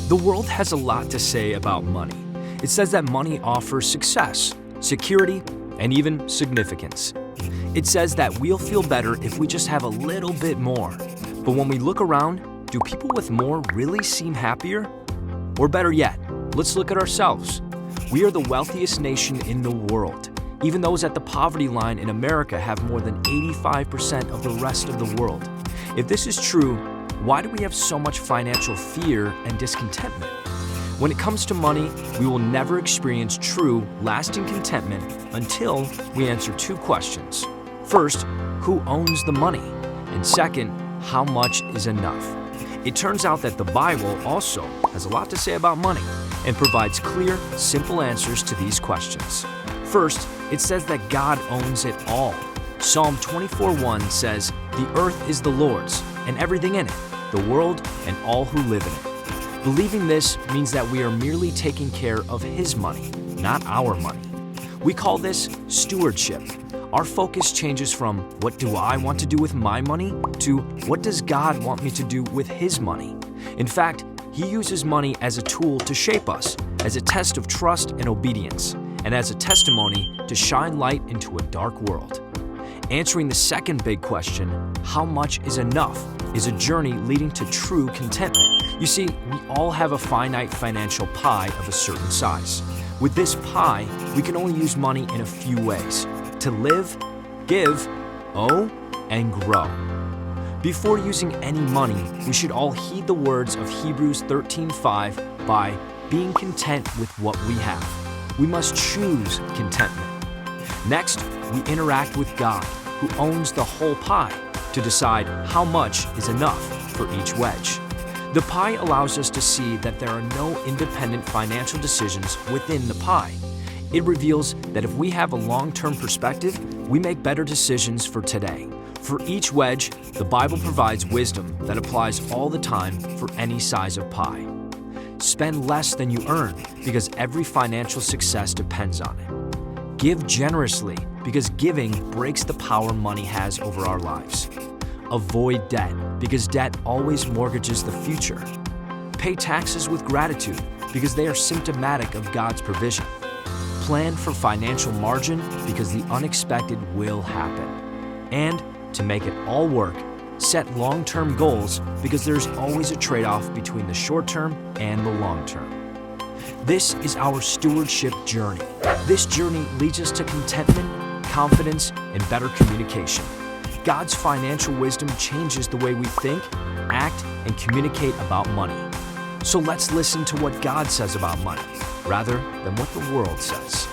The world has a lot to say about money. It says that money offers success, security, and even significance. It says that we'll feel better if we just have a little bit more. But when we look around, do people with more really seem happier? Or better yet, let's look at ourselves. We are the wealthiest nation in the world. Even those at the poverty line in America have more than 85% of the rest of the world. If this is true, why do we have so much financial fear and discontentment? When it comes to money, we will never experience true, lasting contentment until we answer two questions. First, who owns the money? And second, how much is enough? It turns out that the Bible also has a lot to say about money and provides clear, simple answers to these questions. First, it says that God owns it all. Psalm 24:1 says, "The earth is the Lord's, and everything in it, the world and all who live in it." Believing this means that we are merely taking care of His money, not our money. We call this stewardship. Our focus changes from what do I want to do with my money to what does God want me to do with His money. In fact, He uses money as a tool to shape us, as a test of trust and obedience, and as a testimony to shine light into a dark world. Answering the second big question, how much is enough, is a journey leading to true contentment. You see, we all have a finite financial pie of a certain size. With this pie, we can only use money in a few ways: to live, give, owe, and grow. Before using any money, we should all heed the words of Hebrews 13:5 by being content with what we have. We must choose contentment. Next, we interact with God, who owns the whole pie, to decide how much is enough for each wedge. The pie allows us to see that there are no independent financial decisions within the pie. It reveals that if we have a long-term perspective, we make better decisions for today. For each wedge, the Bible provides wisdom that applies all the time for any size of pie. Spend less than you earn because every financial success depends on it. Give generously because giving breaks the power money has over our lives. Avoid debt because debt always mortgages the future. Pay taxes with gratitude because they are symptomatic of God's provision. Plan for financial margin because the unexpected will happen. And to make it all work, set long-term goals because there's always a trade-off between the short-term and the long-term. This is our stewardship journey. This journey leads us to contentment, confidence, and better communication. God's financial wisdom changes the way we think, act, and communicate about money. So let's listen to what God says about money rather than what the world says.